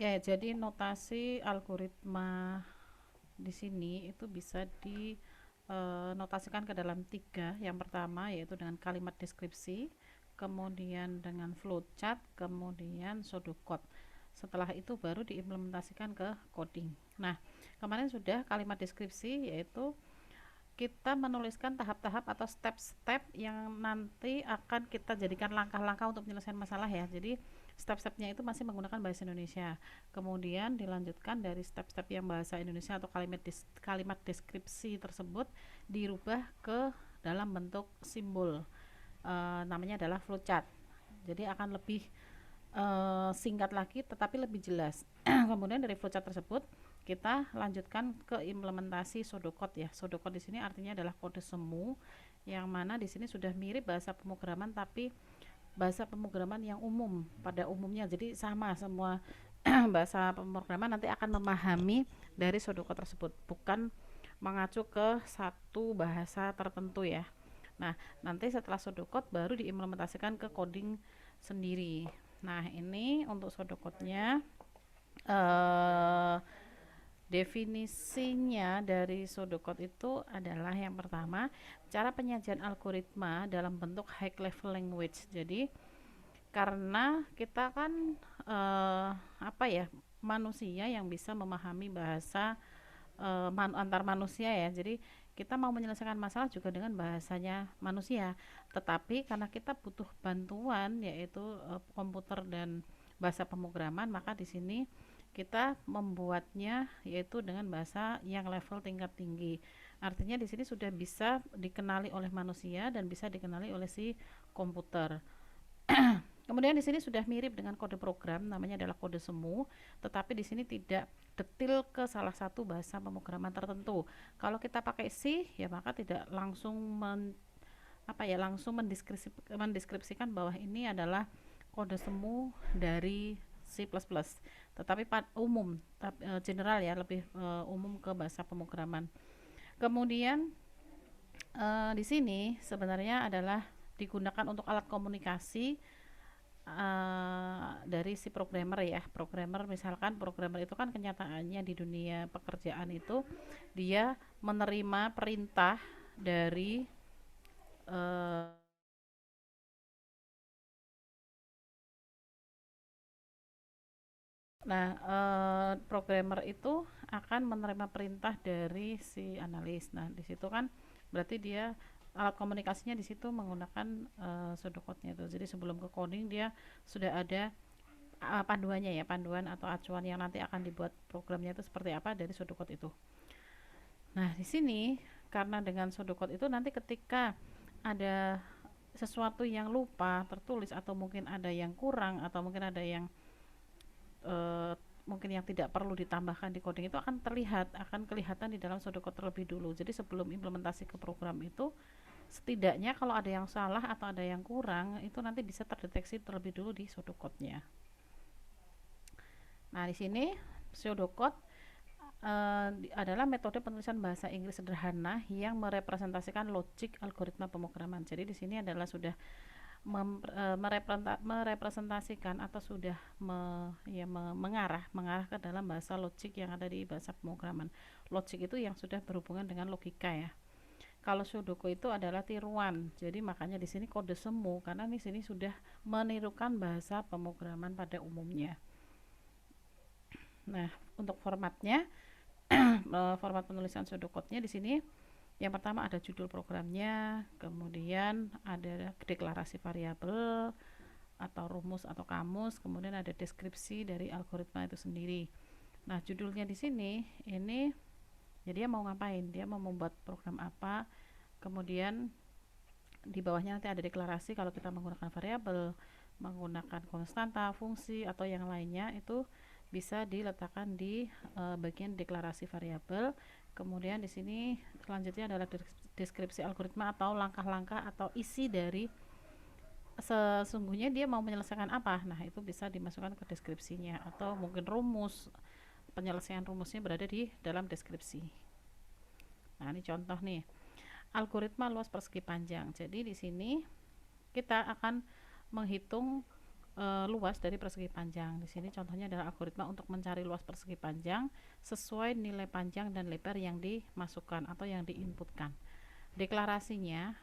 Ya, jadi notasi algoritma di sini itu bisa dinotasikan ke dalam tiga. Yang pertama yaitu dengan kalimat deskripsi, kemudian dengan flowchart, kemudian pseudocode. Setelah itu baru diimplementasikan ke coding. Nah, kemarin sudah kalimat deskripsi yaitu kita menuliskan tahap-tahap atau step-step yang nanti akan kita jadikan langkah-langkah untuk menyelesaikan masalah ya. Jadi step-stepnya itu masih menggunakan bahasa Indonesia. Kemudian dilanjutkan dari step-step yang bahasa Indonesia atau kalimat deskripsi tersebut dirubah ke dalam bentuk simbol. Namanya adalah flowchart. Jadi akan lebih singkat lagi tetapi lebih jelas. Kemudian dari flowchart tersebut kita lanjutkan ke implementasi pseudocode ya. Pseudocode di sini artinya adalah kode semu yang mana di sini sudah mirip bahasa pemrograman tapi bahasa pemrograman yang umum pada umumnya. Jadi sama semua bahasa pemrograman nanti akan memahami dari pseudocode tersebut, bukan mengacu ke satu bahasa tertentu ya. Nah, nanti setelah pseudocode baru diimplementasikan ke coding sendiri. Nah, ini untuk pseudocode-nya eh, definisinya dari pseudocode itu adalah yang pertama, cara penyajian algoritma dalam bentuk high level language. Jadi, karena kita kan apa ya, manusia yang bisa memahami bahasa antar manusia ya. Jadi kita mau menyelesaikan masalah juga dengan bahasanya manusia. Tetapi karena kita butuh bantuan yaitu komputer dan bahasa pemrograman, maka di sini kita membuatnya yaitu dengan bahasa yang level tingkat tinggi. Artinya di sini sudah bisa dikenali oleh manusia dan bisa dikenali oleh si komputer. Kemudian di sini sudah mirip dengan kode program, namanya adalah kode semu, tetapi di sini tidak detil ke salah satu bahasa pemrograman tertentu. Kalau kita pakai C, ya maka tidak langsung langsung mendeskripsikan bahwa ini adalah kode semu dari C++. Tetapi umum, general ya, lebih umum ke bahasa pemrograman. Kemudian di sini sebenarnya adalah digunakan untuk alat komunikasi dari si programmer ya. Programmer, misalkan programmer itu kan kenyataannya di dunia pekerjaan itu dia menerima perintah dari uh, programmer itu akan menerima perintah dari si analis. Nah, di situ kan berarti dia alat komunikasinya di situ menggunakan pseudocode-nya itu. Jadi sebelum ke coding dia sudah ada panduannya ya, panduan atau acuan yang nanti akan dibuat programnya itu seperti apa dari pseudocode itu. Nah, di sini karena dengan pseudocode itu nanti ketika ada sesuatu yang lupa tertulis atau mungkin ada yang kurang atau mungkin ada yang eh, mungkin yang tidak perlu ditambahkan di coding itu akan kelihatan di dalam pseudocode terlebih dulu. Jadi sebelum implementasi ke program itu setidaknya kalau ada yang salah atau ada yang kurang itu nanti bisa terdeteksi terlebih dulu di pseudocode-nya. Nah, di sini pseudocode adalah metode penulisan bahasa Inggris sederhana yang merepresentasikan logik algoritma pemrograman. Jadi di sini adalah sudah merepresentasikan atau sudah mengarah ke dalam bahasa logik yang ada di bahasa pemrograman. Logik itu yang sudah berhubungan dengan logika ya. Kalau Sudoku itu adalah tiruan. Jadi makanya di sini kode semu karena di sini sudah menirukan bahasa pemrograman pada umumnya. Nah, untuk formatnya format penulisan pseudocode-nya di sini yang pertama ada judul programnya, kemudian ada deklarasi variabel atau rumus atau kamus, kemudian ada deskripsi dari algoritma itu sendiri. Nah, judulnya di sini ini jadi dia mau ngapain? Dia mau membuat program apa? Kemudian di bawahnya nanti ada deklarasi kalau kita menggunakan variabel, menggunakan konstanta, fungsi atau yang lainnya itu bisa diletakkan di bagian deklarasi variabel. Kemudian di sini selanjutnya adalah deskripsi algoritma atau langkah-langkah atau isi dari sesungguhnya dia mau menyelesaikan apa. Nah, itu bisa dimasukkan ke deskripsinya atau mungkin rumus penyelesaian rumusnya berada di dalam deskripsi. Nah, ini contoh nih. Algoritma luas persegi panjang. Jadi di sini kita akan menghitung luas dari persegi panjang. Di sini contohnya adalah algoritma untuk mencari luas persegi panjang sesuai nilai panjang dan lebar yang dimasukkan atau yang diinputkan. Deklarasinya,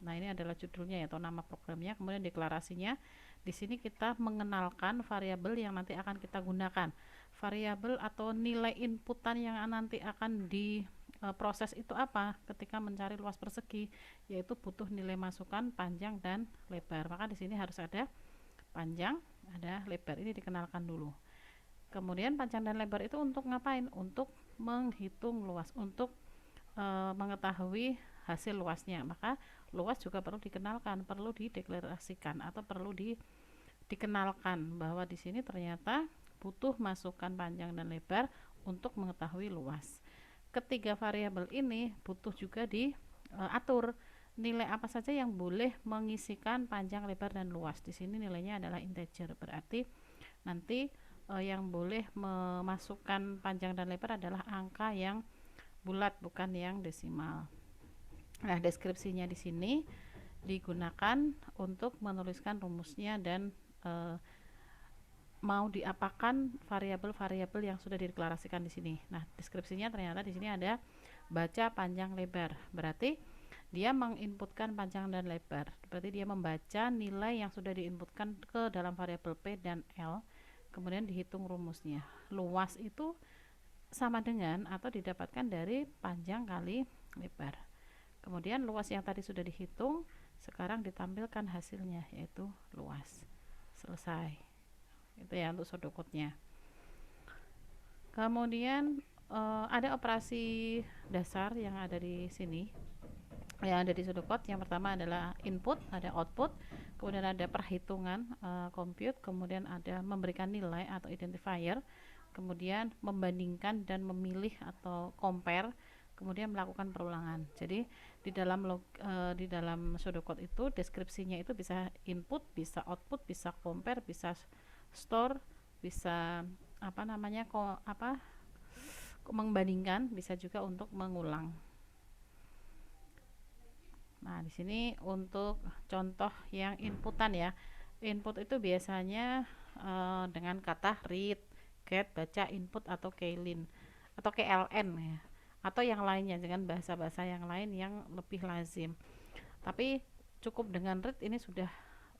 nah ini adalah judulnya ya, atau nama programnya. Kemudian deklarasinya, di sini kita mengenalkan variabel yang nanti akan kita gunakan. Variabel atau nilai inputan yang nanti akan diproses itu apa ketika mencari luas persegi, yaitu butuh nilai masukan panjang dan lebar. Maka di sini harus ada panjang, ada lebar. Ini dikenalkan dulu. Kemudian panjang dan lebar itu untuk ngapain? Untuk menghitung luas, untuk mengetahui hasil luasnya. Maka luas juga perlu dikenalkan, perlu dideklarasikan atau perlu dikenalkan bahwa di sini ternyata butuh masukan panjang dan lebar untuk mengetahui luas. Ketiga variabel ini butuh juga diatur nilai apa saja yang boleh mengisikan panjang, lebar, dan luas. Di sini nilainya adalah integer, berarti nanti yang boleh memasukkan panjang dan lebar adalah angka yang bulat, bukan yang desimal. Nah, deskripsinya di sini digunakan untuk menuliskan rumusnya dan mau diapakan variabel-variabel yang sudah dideklarasikan di sini. Nah, deskripsinya ternyata di sini ada baca panjang lebar. Berarti dia menginputkan panjang dan lebar, berarti dia membaca nilai yang sudah diinputkan ke dalam variabel P dan L, kemudian dihitung rumusnya. Luas itu sama dengan atau didapatkan dari panjang kali lebar. Kemudian luas yang tadi sudah dihitung, sekarang ditampilkan hasilnya, yaitu luas. Selesai. Itu ya untuk pseudocode-nya. Kemudian ada operasi dasar yang ada di sini, yang ada di pseudocode. Yang pertama adalah input, ada output, kemudian ada perhitungan, compute, kemudian ada memberikan nilai atau identifier, kemudian membandingkan dan memilih atau compare, kemudian melakukan perulangan. Jadi di dalam pseudocode itu deskripsinya itu bisa input, bisa output, bisa compare, bisa store, bisa membandingkan, bisa juga untuk mengulang. Nah, di sini untuk contoh yang inputan ya. Input itu biasanya dengan kata read, get, baca, input, atau KLIN atau KLN ya. Atau yang lainnya dengan bahasa-bahasa yang lain yang lebih lazim. Tapi cukup dengan read ini sudah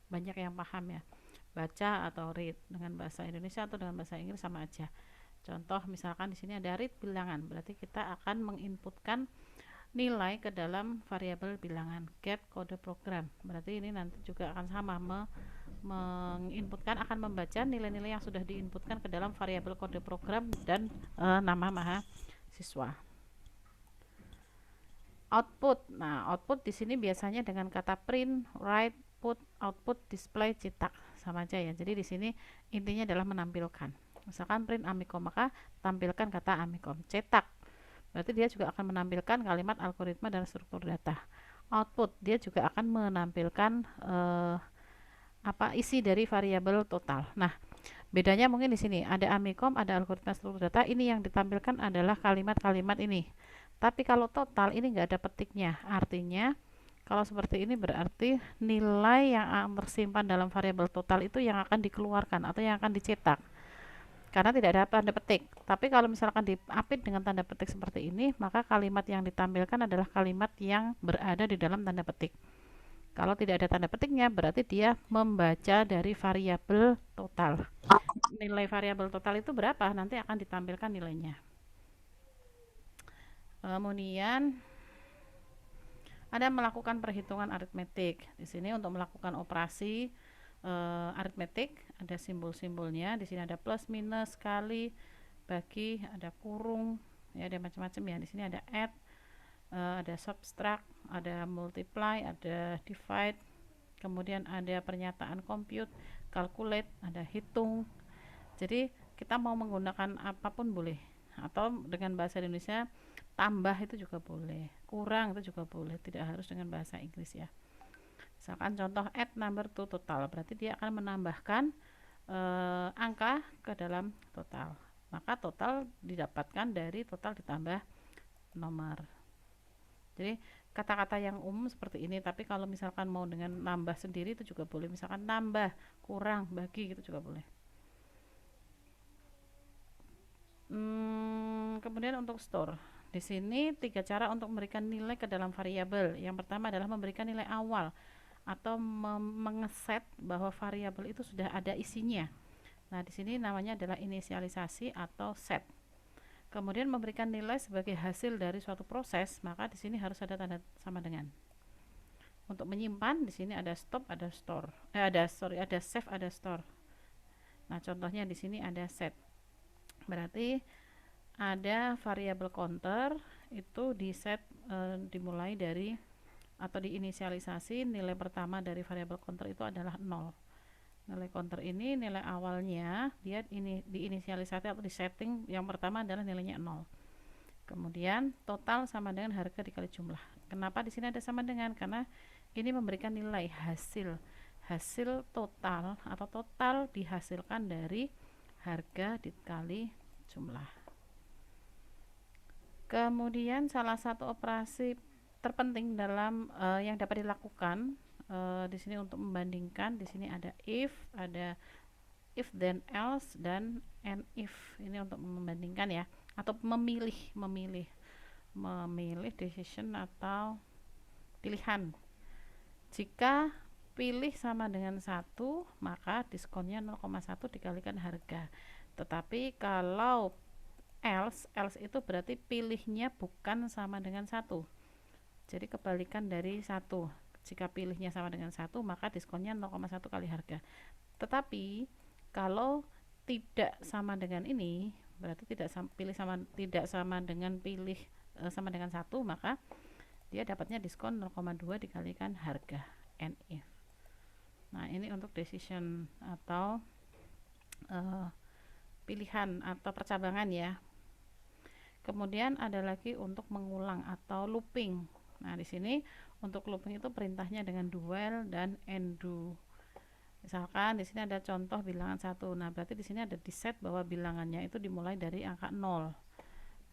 banyak yang paham ya. Baca atau read dengan bahasa Indonesia atau dengan bahasa Inggris sama aja. Contoh misalkan di sini ada read bilangan, berarti kita akan menginputkan nilai ke dalam variabel bilangan. Get kode program, berarti ini nanti juga akan sama, menginputkan, akan membaca nilai-nilai yang sudah diinputkan ke dalam variabel kode program dan nama mahasiswa. Output, nah output di sini biasanya dengan kata print, write, put, output, display, cetak, sama aja ya. Jadi di sini intinya adalah menampilkan. Misalkan print Amikom, maka tampilkan kata Amikom. Cetak, berarti dia juga akan menampilkan kalimat algoritma dan struktur data. Output, dia juga akan menampilkan isi dari variabel total. Nah, bedanya mungkin di sini ada Amikom, ada algoritma struktur data. Ini yang ditampilkan adalah kalimat-kalimat ini. Tapi kalau total ini nggak ada petiknya. Artinya kalau seperti ini berarti nilai yang tersimpan dalam variabel total itu yang akan dikeluarkan atau yang akan dicetak, karena tidak ada tanda petik. Tapi kalau misalkan diapit dengan tanda petik seperti ini, maka kalimat yang ditampilkan adalah kalimat yang berada di dalam tanda petik. Kalau tidak ada tanda petiknya, berarti dia membaca dari variabel total. Nilai variabel total itu berapa? Nanti akan ditampilkan nilainya. Kemudian ada melakukan perhitungan aritmetik. Di sini untuk melakukan operasi aritmetik ada simbol-simbolnya. Di sini ada plus, minus, kali, bagi, ada kurung, ya ada macam-macam ya. Di sini ada add, ada subtract, ada multiply, ada divide, kemudian ada pernyataan compute, calculate, ada hitung. Jadi kita mau menggunakan apapun boleh, atau dengan bahasa Indonesia tambah itu juga boleh, kurang itu juga boleh, tidak harus dengan bahasa Inggris ya. Misalkan contoh add number to total, berarti dia akan menambahkan angka ke dalam total, maka total didapatkan dari total ditambah nomor. Jadi kata-kata yang umum seperti ini, tapi kalau misalkan mau dengan nambah sendiri itu juga boleh, misalkan nambah, kurang, bagi gitu juga boleh. Kemudian untuk store, di sini 3 cara untuk memberikan nilai ke dalam variabel. Yang pertama adalah memberikan nilai awal atau mengeset bahwa variabel itu sudah ada isinya. Nah, di sini namanya adalah inisialisasi atau set. Kemudian memberikan nilai sebagai hasil dari suatu proses, maka di sini harus ada tanda sama dengan. Untuk menyimpan di sini ada stop, ada store. Ada save, ada store. Nah, contohnya di sini ada set. Berarti ada variabel counter itu di set dimulai dari atau diinisialisasi, nilai pertama dari variabel counter itu adalah 0. Nilai counter ini nilai awalnya dia ini diinisialisasi atau disetting, yang pertama adalah nilainya 0. Kemudian total sama dengan harga dikali jumlah. Kenapa di sini ada sama dengan? Karena ini memberikan nilai hasil total atau total dihasilkan dari harga dikali jumlah. Kemudian salah satu operasi terpenting dalam yang dapat dilakukan di sini untuk membandingkan, di sini ada if then else, dan and if. Ini untuk membandingkan ya, atau memilih decision atau pilihan. Jika pilih sama dengan 1, maka diskonnya 0,1 dikalikan harga. Tetapi kalau else itu berarti pilihnya bukan sama dengan 1. Jadi kebalikan dari 1. Jika pilihnya sama dengan 1, maka diskonnya 0,1 kali harga. Tetapi kalau tidak sama dengan ini, berarti tidak sama dengan pilih sama dengan 1, maka dia dapatnya diskon 0,2 dikalikan harga and if. Nah, ini untuk decision atau pilihan atau percabangan ya. Kemudian ada lagi untuk mengulang atau looping. Nah, di sini untuk looping itu perintahnya dengan do while dan end do. Misalkan di sini ada contoh bilangan 1. Nah, berarti di sini ada di set bahwa bilangannya itu dimulai dari angka 0.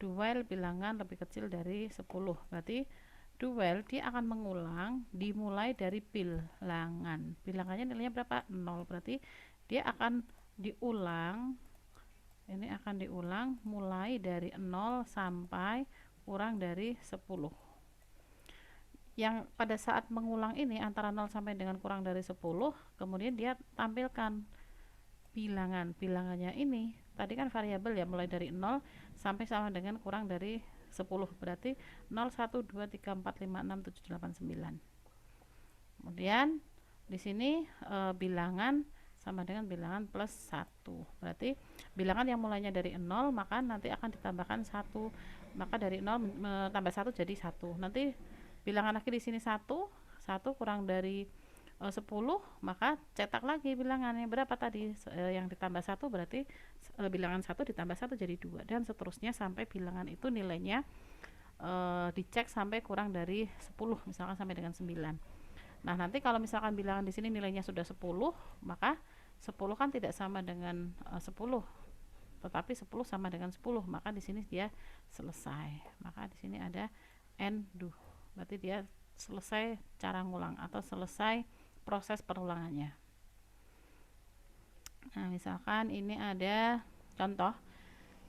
Do while bilangan lebih kecil dari 10. Berarti do while dia akan mengulang dimulai dari bilangan. Bilangannya nilainya berapa? 0. Berarti dia akan diulang. Ini akan diulang mulai dari 0 sampai kurang dari 10. Yang pada saat mengulang ini antara 0 sampai dengan kurang dari 10, kemudian dia tampilkan bilangannya ini. Tadi kan variabel ya, mulai dari 0 sampai sama dengan kurang dari 10. Berarti 0, 1, 2, 3, 4, 5, 6, 7, 8, 9. Kemudian di sini bilangan sama dengan bilangan plus 1. Berarti bilangan yang mulainya dari 0 maka nanti akan ditambahkan 1. Maka dari 0 tambah 1 jadi 1. Nanti bilangan lagi di sini 1 kurang dari 10, maka cetak lagi bilangannya berapa tadi yang ditambah 1, berarti bilangan 1 ditambah 1 jadi 2, dan seterusnya sampai bilangan itu nilainya dicek sampai kurang dari 10, misalkan sampai dengan 9. Nah, nanti kalau misalkan bilangan di sini nilainya sudah 10, maka 10 kan tidak sama dengan 10, tetapi 10 sama dengan 10, maka di sini dia selesai. Maka di sini ada end do. Berarti dia selesai cara ngulang atau selesai proses perulangannya. Nah, misalkan ini ada contoh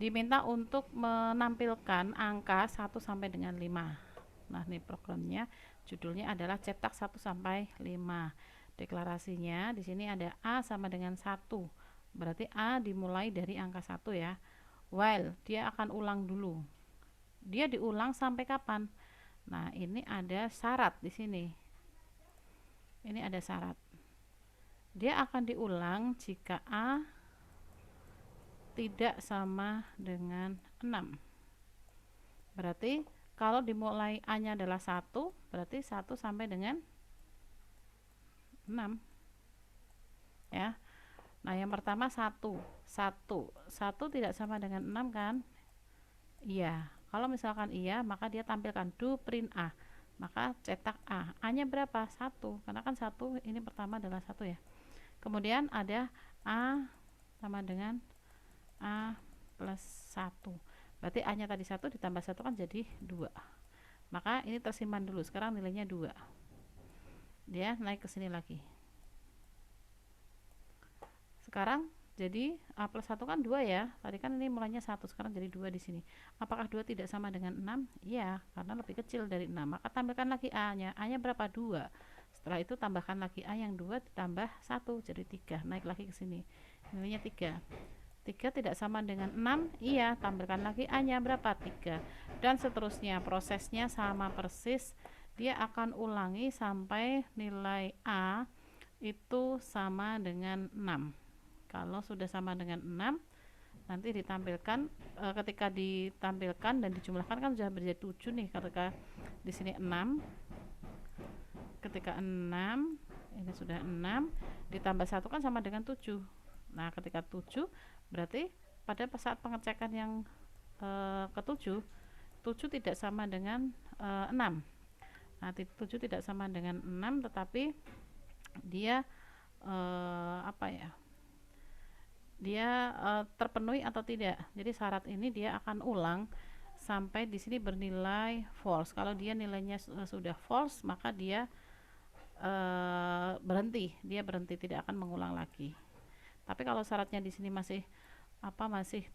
diminta untuk menampilkan angka 1 sampai dengan 5. Nah, ini programnya judulnya adalah cetak 1 sampai 5. Deklarasinya di sini ada A sama dengan 1. Berarti A dimulai dari angka 1 ya. While dia akan ulang dulu. Dia diulang sampai kapan? Nah, ini ada syarat di sini. Ini ada syarat. Dia akan diulang jika A tidak sama dengan 6. Berarti kalau dimulai A-nya adalah 1, berarti 1 sampai dengan 6. Ya. Nah, yang pertama 1 tidak sama dengan 6 kan? Iya. Kalau misalkan iya, maka dia tampilkan do print A. Maka cetak A. A-nya berapa? 1. Karena kan 1 ini pertama adalah 1 ya. Kemudian ada A sama dengan A plus 1. Berarti A-nya tadi 1 ditambah 1 kan jadi 2. maka ini tersimpan dulu. Sekarang nilainya 2, dia naik ke sini lagi. Sekarang jadi A plus 1 kan 2 ya, tadi kan ini mulainya 1, sekarang jadi 2 di sini. Apakah 2 tidak sama dengan 6? Iya, karena lebih kecil dari 6. Maka tambahkan lagi A nya. A nya berapa? 2. Setelah itu tambahkan lagi A yang 2 ditambah 1 jadi 3, naik lagi ke sini, nilainya 3. 3 tidak sama dengan 6? Iya, tambahkan lagi A nya berapa? 3. Dan seterusnya, prosesnya sama persis, dia akan ulangi sampai nilai A itu sama dengan 6. Kalau sudah sama dengan 6, nanti ditampilkan, ketika ditampilkan dan dijumlahkan kan sudah menjadi 7 nih. Ketika di sini 6, ketika 6 ini sudah 6 ditambah 1 kan sama dengan 7. Nah, ketika 7 berarti pada saat pengecekan yang ke-7, 7 tidak sama dengan 6. Nah, 7 tidak sama dengan 6, tetapi dia terpenuhi atau tidak. Jadi syarat ini dia akan ulang sampai di sini bernilai false. Kalau dia nilainya sudah false, maka dia berhenti, tidak akan mengulang lagi. Tapi kalau syaratnya di sini masih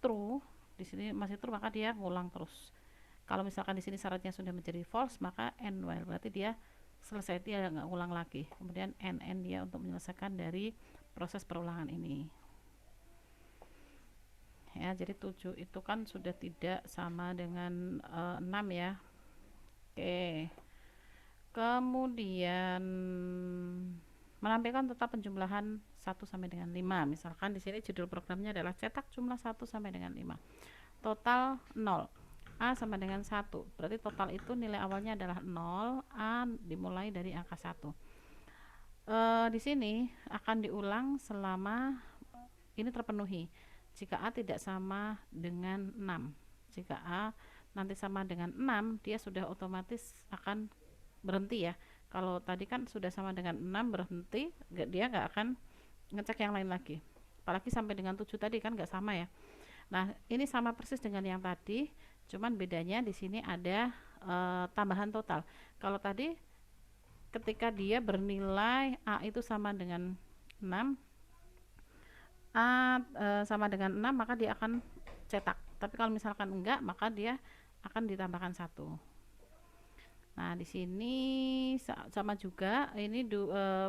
true, di sini masih true, maka dia ngulang terus. Kalau misalkan di sini syaratnya sudah menjadi false, maka end while, berarti dia selesai, dia nggak ulang lagi. Kemudian end dia untuk menyelesaikan dari proses perulangan ini. Ya, jadi 7 itu kan sudah tidak sama dengan 6 ya. Oke. Kemudian menampilkan total penjumlahan 1 sampai dengan 5. Misalkan di sini judul programnya adalah cetak jumlah 1 sampai dengan 5. Total 0. A sama dengan 1. Berarti total itu nilai awalnya adalah 0, A dimulai dari angka 1. Di sini akan diulang selama ini terpenuhi. Jika A tidak sama dengan 6, jika A nanti sama dengan 6, dia sudah otomatis akan berhenti ya. Kalau tadi kan sudah sama dengan 6 berhenti, dia nggak akan ngecek yang lain lagi. Apalagi sampai dengan 7 tadi kan nggak sama ya. Nah, ini sama persis dengan yang tadi, cuman bedanya di sini ada tambahan total. Kalau tadi ketika dia bernilai A itu sama dengan 6, A sama dengan 6, maka dia akan cetak. Tapi kalau misalkan enggak, maka dia akan ditambahkan 1. Nah, di sini sama juga, ini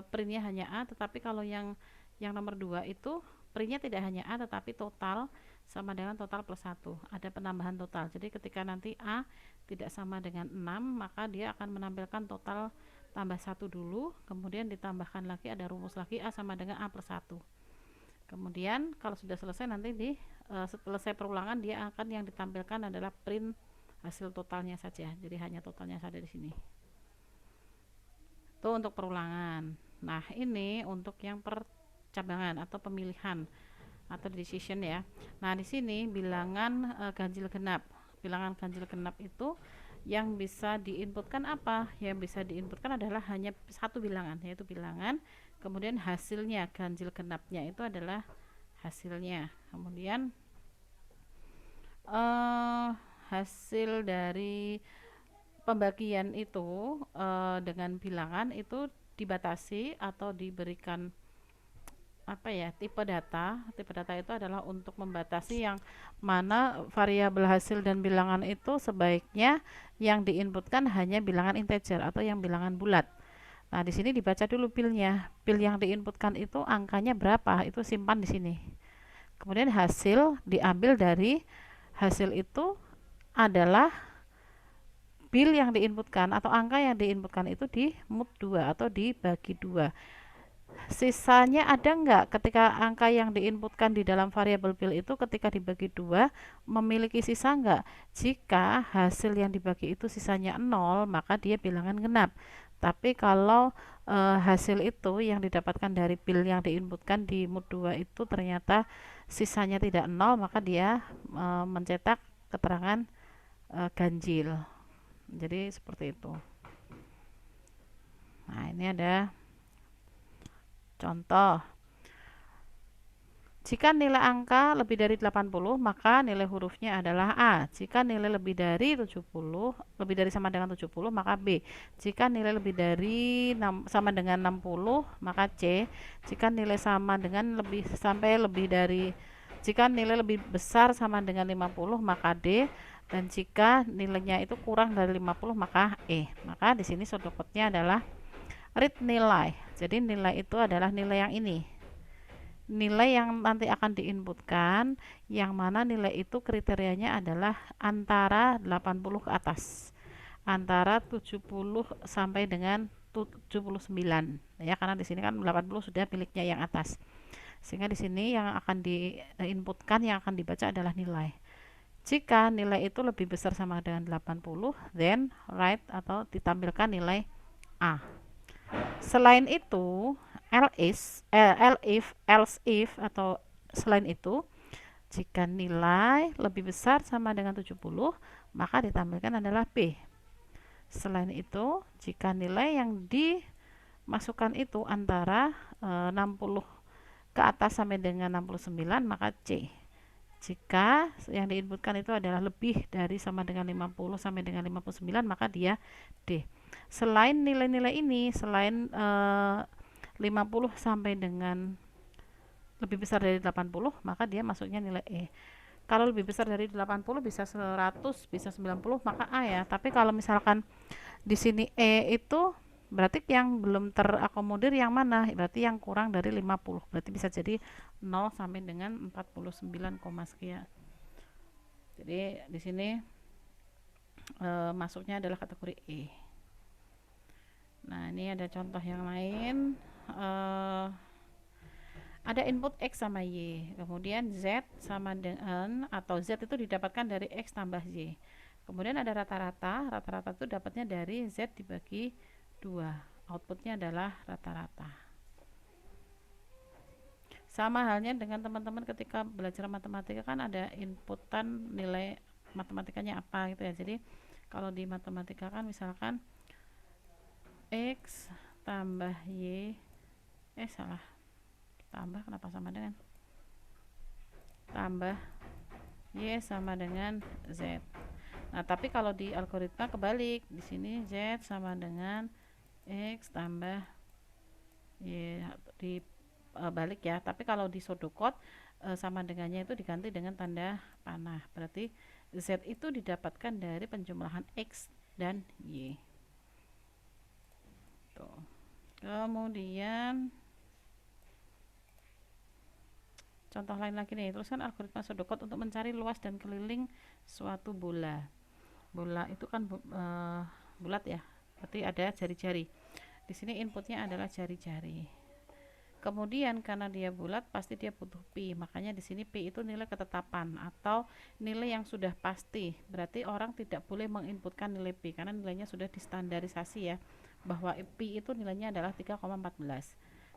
printnya hanya A, tetapi kalau yang nomor 2 itu printnya tidak hanya A, tetapi total sama dengan total plus 1. Ada penambahan total. Jadi ketika nanti A tidak sama dengan 6, maka dia akan menampilkan total tambah 1 dulu, kemudian ditambahkan lagi, ada rumus lagi A sama dengan A plus 1. Kemudian kalau sudah selesai, nanti selesai perulangan, dia akan yang ditampilkan adalah print hasil totalnya saja. Jadi hanya totalnya saja di sini. Itu untuk perulangan. Nah, ini untuk yang percabangan atau pemilihan atau decision ya. Nah, di sini bilangan ganjil genap. Bilangan ganjil genap itu yang bisa diinputkan apa? Yang bisa diinputkan adalah hanya satu bilangan, yaitu bilangan. Kemudian hasilnya, ganjil genapnya itu adalah hasilnya. Kemudian hasil dari pembagian itu dengan bilangan itu dibatasi atau diberikan tipe data. Tipe data itu adalah untuk membatasi yang mana variabel hasil dan bilangan itu sebaiknya yang diinputkan hanya bilangan integer atau yang bilangan bulat. Nah, di sini dibaca dulu pilnya. Pil yang diinputkan itu angkanya berapa? Itu simpan di sini. Kemudian hasil diambil dari hasil itu adalah pil yang diinputkan atau angka yang diinputkan itu di mut 2 atau dibagi 2. Sisanya ada enggak ketika angka yang diinputkan di dalam variabel pil itu ketika dibagi 2 memiliki sisa enggak? Jika hasil yang dibagi itu sisanya 0, maka dia bilangan genap. Tapi kalau hasil itu yang didapatkan dari pil yang diinputkan di mut 2 itu ternyata sisanya tidak 0, maka dia mencetak keterangan ganjil. Jadi seperti itu. Nah, ini ada contoh. Jika nilai angka lebih dari 80, maka nilai hurufnya adalah A. Jika nilai lebih dari 70, lebih dari sama dengan 70, maka B. Jika nilai lebih dari sama dengan 60, maka C. Jika nilai sama dengan jika nilai lebih besar sama dengan 50, maka D. Dan jika nilainya itu kurang dari 50, maka E. Maka di sini sodokotnya adalah read nilai. Jadi nilai itu adalah nilai yang ini, nilai yang nanti akan diinputkan, yang mana nilai itu kriterianya adalah antara 80 ke atas, antara 70 sampai dengan 79 ya, karena di sini kan 80 sudah miliknya yang atas, sehingga di sini yang akan diinputkan, yang akan dibaca adalah nilai. Jika nilai itu lebih besar sama dengan 80, then write atau ditampilkan nilai A. Selain itu, else if atau selain itu, jika nilai lebih besar sama dengan 70, maka ditampilkan adalah B. Selain itu, jika nilai yang dimasukkan itu antara 60 ke atas sampai dengan 69, maka C. Jika yang diinputkan itu adalah lebih dari sama dengan 50 sampai dengan 59, maka dia D. Selain nilai-nilai ini, selain 50 sampai dengan lebih besar dari 80, maka dia masuknya nilai E. Kalau lebih besar dari 80 bisa 100, bisa 90, maka A ya. Tapi kalau misalkan di sini E itu berarti yang belum terakomodir yang mana? Berarti yang kurang dari 50. Berarti bisa jadi 0 sampai dengan 49, sekian. Jadi di sini masuknya adalah kategori E. Nah, ini ada contoh yang lain. Ada input X sama Y, kemudian Z sama dengan, atau Z itu didapatkan dari X tambah Y. Kemudian ada rata-rata, rata-rata itu dapatnya dari Z dibagi 2. Outputnya adalah rata-rata. Sama halnya dengan teman-teman ketika belajar matematika kan ada inputan nilai matematikanya apa gitu ya. Jadi kalau di matematika kan misalkan X tambah Y, tambah, kenapa sama dengan tambah Y sama dengan Z. Nah, tapi kalau di algoritma kebalik, di sini Z sama dengan X tambah Y, di balik ya. Tapi kalau di pseudocode sama dengannya itu diganti dengan tanda panah. Berarti Z itu didapatkan dari penjumlahan X dan Y. Tuh. Kemudian contoh lain lagi nih, tuliskan algoritma pseudocode untuk mencari luas dan keliling suatu bola. Bola itu kan bulat ya, berarti ada jari-jari. Di sini inputnya adalah jari-jari. Kemudian karena dia bulat, pasti dia butuh pi. Makanya di sini pi itu nilai ketetapan atau nilai yang sudah pasti. Berarti orang tidak boleh menginputkan nilai pi karena nilainya sudah distandarisasi ya, bahwa pi itu nilainya adalah 3,14.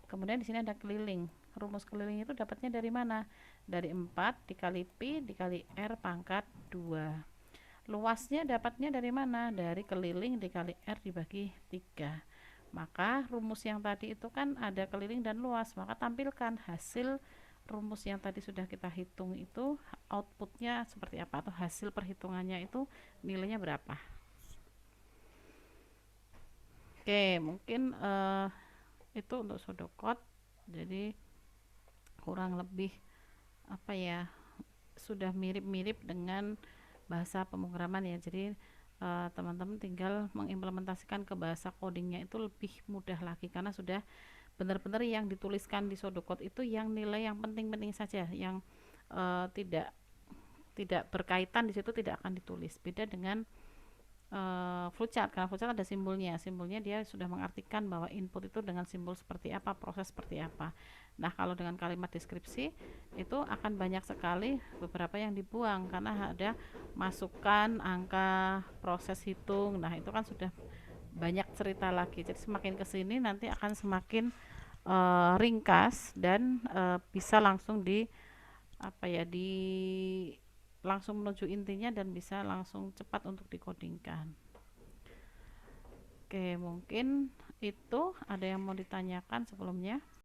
Kemudian di sini ada keliling. Rumus keliling itu dapatnya dari mana? Dari 4 dikali pi dikali r pangkat 2. Luasnya dapatnya dari mana? Dari keliling dikali r dibagi 3. Maka rumus yang tadi itu kan ada keliling dan luas, maka tampilkan hasil rumus yang tadi sudah kita hitung itu outputnya seperti apa, atau hasil perhitungannya itu nilainya berapa. Oke, mungkin itu untuk pseudocode. Jadi kurang lebih apa ya, sudah mirip-mirip dengan bahasa pemrograman ya. Jadi teman-teman tinggal mengimplementasikan ke bahasa codingnya itu lebih mudah lagi, karena sudah benar-benar yang dituliskan di pseudocode itu yang nilai yang penting-penting saja, yang tidak berkaitan di situ tidak akan ditulis. Beda dengan flowchart, karena flowchart ada simbolnya dia sudah mengartikan bahwa input itu dengan simbol seperti apa, proses seperti apa. Nah, kalau dengan kalimat deskripsi itu akan banyak sekali beberapa yang dibuang karena ada masukan angka, proses hitung. Nah, itu kan sudah banyak cerita lagi. Jadi semakin kesini nanti akan semakin ringkas dan bisa langsung langsung menuju intinya dan bisa langsung cepat untuk dikodingkan. Oke, mungkin itu ada yang mau ditanyakan sebelumnya.